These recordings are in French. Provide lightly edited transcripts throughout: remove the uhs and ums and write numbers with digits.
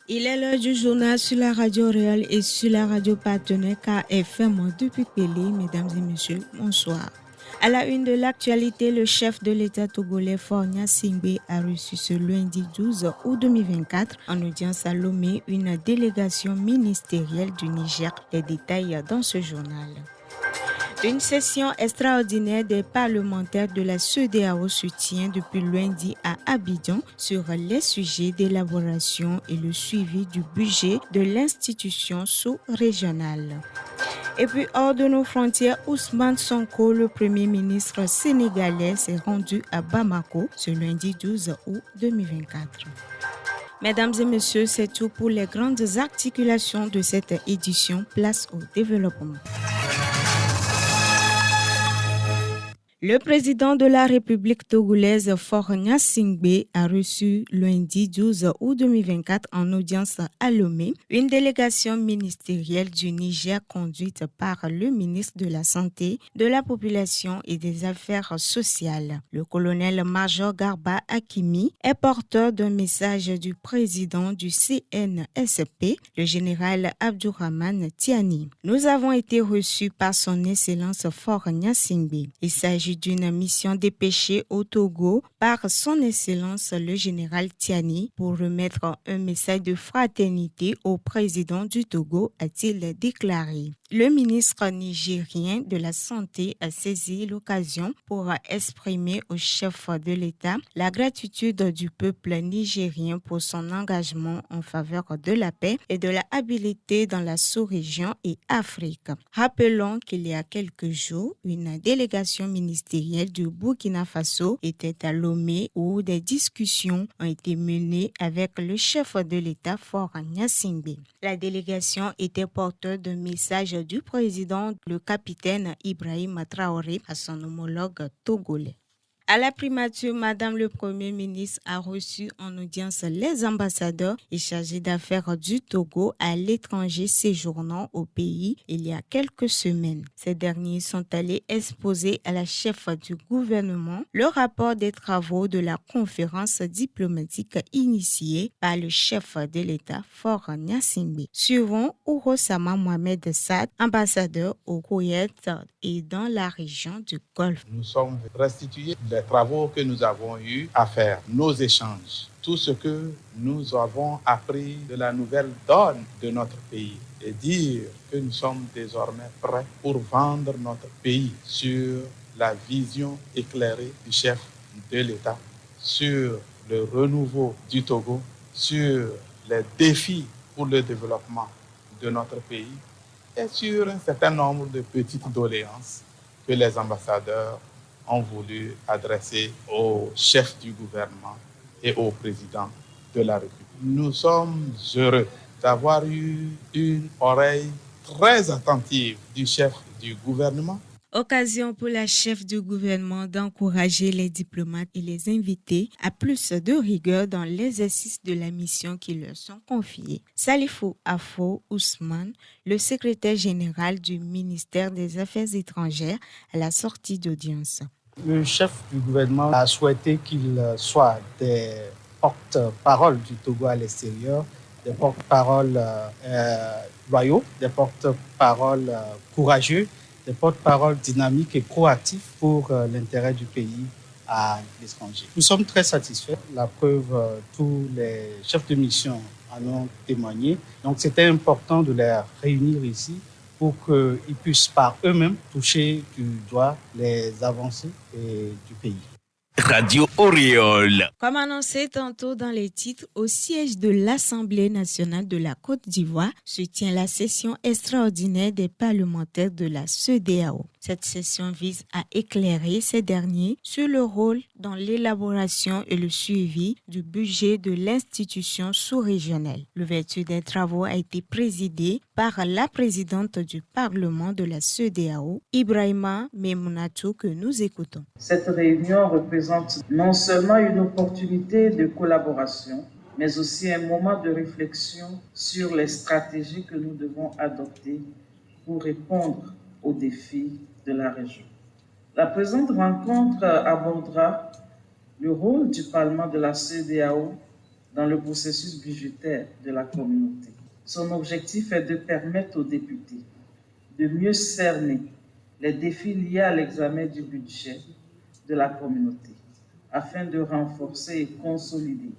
Il est l'heure du journal sur la radio réelle et sur la radio partenaire KFM depuis Pelé. Mesdames et messieurs, bonsoir. À la une de l'actualité, le chef de l'État togolais Faure Gnassingbé a reçu ce lundi 12 août 2024 en audience à Lomé une délégation ministérielle du Niger. Les détails dans ce journal. Une session extraordinaire des parlementaires de la CEDEAO se tient depuis lundi à Abidjan sur les sujets d'élaboration et le suivi du budget de l'institution sous-régionale. Et puis, hors de nos frontières, Ousmane Sonko, le premier ministre sénégalais, s'est rendu à Bamako ce lundi 12 août 2024. Mesdames et messieurs, c'est tout pour les grandes articulations de cette édition. Place au développement. Le président de la République togolaise, Faure Gnassingbé, a reçu lundi 12 août 2024 en audience à Lomé une délégation ministérielle du Niger conduite par le ministre de la Santé, de la Population et des Affaires sociales. Le colonel-major Garba Hakimi est porteur d'un message du président du CNSP, le général Abdourahmane Tiani. Nous avons été reçus par son Excellence Faure Gnassingbé. Il s'agit d'une mission dépêchée au Togo par son Excellence le général Tiani pour remettre un message de fraternité au président du Togo, a-t-il déclaré. Le ministre nigérien de la Santé a saisi l'occasion pour exprimer au chef de l'État la gratitude du peuple nigérien pour son engagement en faveur de la paix et de la stabilité dans la sous-région et Afrique. Rappelons qu'il y a quelques jours, une délégation ministérielle du Burkina Faso était à Lomé où des discussions ont été menées avec le chef de l'État Faure Gnassingbé. La délégation était porteuse d'un message du président, le capitaine Ibrahima Traoré, à son homologue togolais. À la primature, Madame le Premier ministre a reçu en audience les ambassadeurs et chargés d'affaires du Togo à l'étranger séjournant au pays il y a quelques semaines. Ces derniers sont allés exposer à la chef du gouvernement le rapport des travaux de la conférence diplomatique initiée par le chef de l'État, Faure Gnassingbé. Suivons Ourosama Mohamed Saad, ambassadeur au Koweït et dans la région du Golfe. Nous sommes restitués les travaux que nous avons eu à faire, nos échanges, tout ce que nous avons appris de la nouvelle donne de notre pays et dire que nous sommes désormais prêts pour vendre notre pays sur la vision éclairée du chef de l'État, sur le renouveau du Togo, sur les défis pour le développement de notre pays et sur un certain nombre de petites doléances que les ambassadeurs ont voulu adresser au chef du gouvernement et au président de la République. Nous sommes heureux d'avoir eu une oreille très attentive du chef du gouvernement. Occasion pour la chef du gouvernement d'encourager les diplomates et les invités à plus de rigueur dans l'exercice de la mission qui leur sont confiées. Salifou Afo Ousmane, le secrétaire général du ministère des Affaires étrangères, à la sortie d'audience. Le chef du gouvernement a souhaité qu'il soit des porte-paroles du Togo à l'extérieur, des porte-paroles loyaux, des porte-paroles courageux, des porte-paroles dynamiques et proactifs pour l'intérêt du pays à l'étranger. Nous sommes très satisfaits. La preuve, tous les chefs de mission en ont témoigné. Donc, c'était important de les réunir ici pour qu'ils puissent par eux-mêmes toucher du doigt les avancées du pays. Radio Auréole. Comme annoncé tantôt dans les titres, au siège de l'Assemblée nationale de la Côte d'Ivoire se tient la session extraordinaire des parlementaires de la CEDEAO. Cette session vise à éclairer ces derniers sur le rôle dans l'élaboration et le suivi du budget de l'institution sous-régionale. L'ouverture des travaux a été présidée par la présidente du Parlement de la CEDEAO, Ibrahima Memunatu, que nous écoutons. Cette réunion représente non seulement une opportunité de collaboration, mais aussi un moment de réflexion sur les stratégies que nous devons adopter pour répondre aux défis de la région. La présente rencontre abordera le rôle du Parlement de la CEDEAO dans le processus budgétaire de la communauté. Son objectif est de permettre aux députés de mieux cerner les défis liés à l'examen du budget de la communauté, afin de renforcer et consolider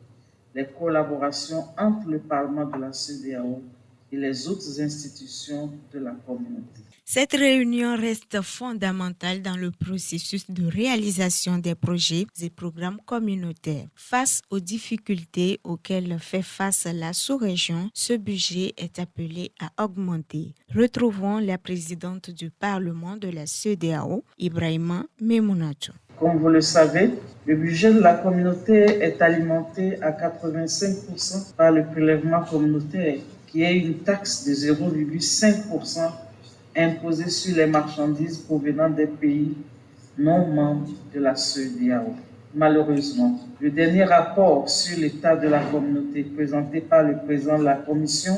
les collaborations entre le Parlement de la CEDEAO et les autres institutions de la communauté. Cette réunion reste fondamentale dans le processus de réalisation des projets et programmes communautaires. Face aux difficultés auxquelles fait face la sous-région, ce budget est appelé à augmenter. Retrouvons la présidente du Parlement de la CEDEAO, Ibrahima Memounatou. Comme vous le savez, le budget de la communauté est alimenté à 85% par le prélèvement communautaire, qui est une taxe de 0,5% imposée sur les marchandises provenant des pays non membres de la CEDEAO. Malheureusement, le dernier rapport sur l'état de la communauté présenté par le président de la Commission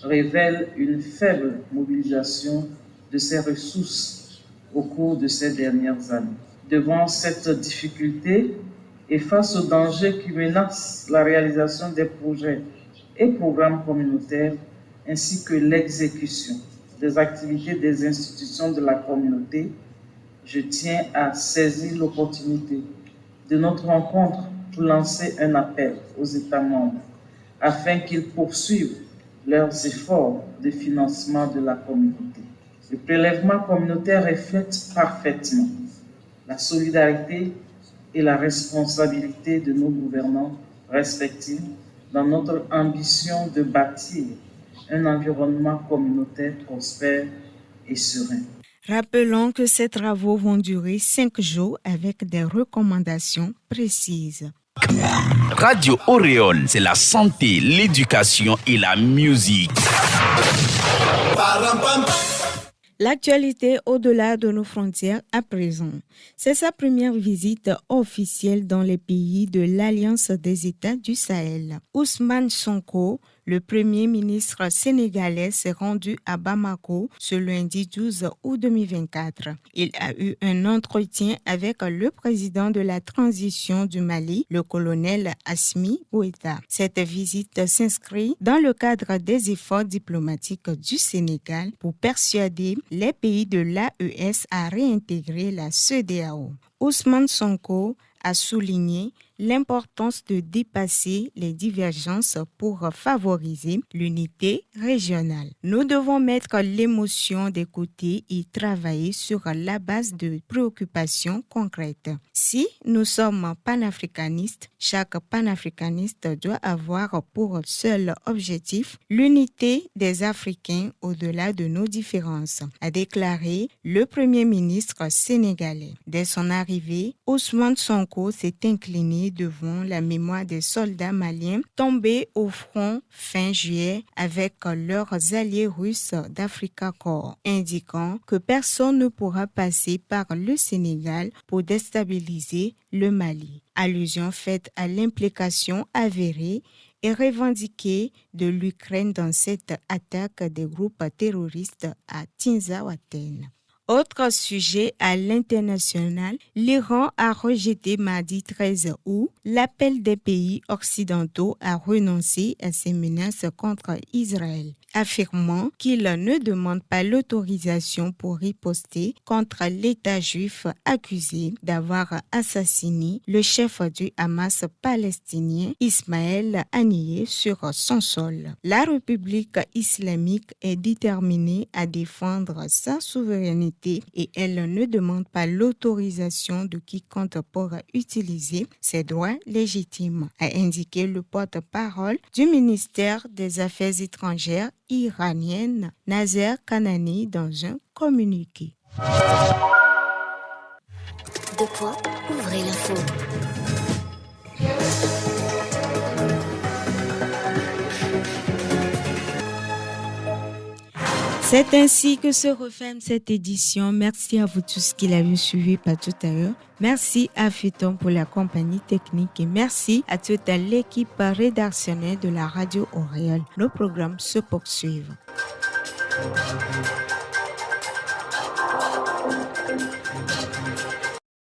révèle une faible mobilisation de ses ressources au cours de ces dernières années. Devant cette difficulté et face aux dangers qui menacent la réalisation des projets et programmes communautaires, ainsi que l'exécution des activités des institutions de la communauté, je tiens à saisir l'opportunité de notre rencontre pour lancer un appel aux États membres afin qu'ils poursuivent leurs efforts de financement de la communauté. Le prélèvement communautaire reflète parfaitement la solidarité et la responsabilité de nos gouvernants respectifs dans notre ambition de bâtir un environnement communautaire prospère et serein. Rappelons que ces travaux vont durer 5 jours avec des recommandations précises. Radio Auréole, c'est la santé, l'éducation et la musique. L'actualité au-delà de nos frontières à présent. C'est sa première visite officielle dans les pays de l'Alliance des États du Sahel. Ousmane Sonko, le premier ministre sénégalais, s'est rendu à Bamako ce lundi 12 août 2024. Il a eu un entretien avec le président de la transition du Mali, le colonel Assimi Goïta. Cette visite s'inscrit dans le cadre des efforts diplomatiques du Sénégal pour persuader les pays de l'AES à réintégrer la CEDEAO. Ousmane Sonko a souligné l'importance de dépasser les divergences pour favoriser l'unité régionale. Nous devons mettre l'émotion de côté et travailler sur la base de préoccupations concrètes. Si nous sommes panafricanistes, chaque panafricaniste doit avoir pour seul objectif l'unité des Africains au-delà de nos différences, a déclaré le Premier ministre sénégalais. Dès son arrivée, Ousmane Sonko s'est incliné devant la mémoire des soldats maliens tombés au front fin juillet avec leurs alliés russes d'Africa Corps, indiquant que personne ne pourra passer par le Sénégal pour déstabiliser le Mali. Allusion faite à l'implication avérée et revendiquée de l'Ukraine dans cette attaque des groupes terroristes à Tinzaouaten. Autre sujet à l'international, l'Iran a rejeté mardi 13 août l'appel des pays occidentaux à renoncer à ses menaces contre Israël, affirmant qu'il ne demande pas l'autorisation pour riposter contre l'État juif accusé d'avoir assassiné le chef du Hamas palestinien Ismaël Haniyeh sur son sol. La République islamique est déterminée à défendre sa souveraineté et elle ne demande pas l'autorisation de quiconque pour utiliser ses droits légitimes, a indiqué le porte-parole du ministère des Affaires étrangères iranienne Naser Kanani dans un communiqué. Ouvrez l'info. C'est ainsi que se referme cette édition. Merci à vous tous qui l'avez suivi par tout à l'heure. Merci à Phyton pour la compagnie technique et merci à toute l'équipe rédactionnelle de la radio Auréole. Nos programmes se poursuivent.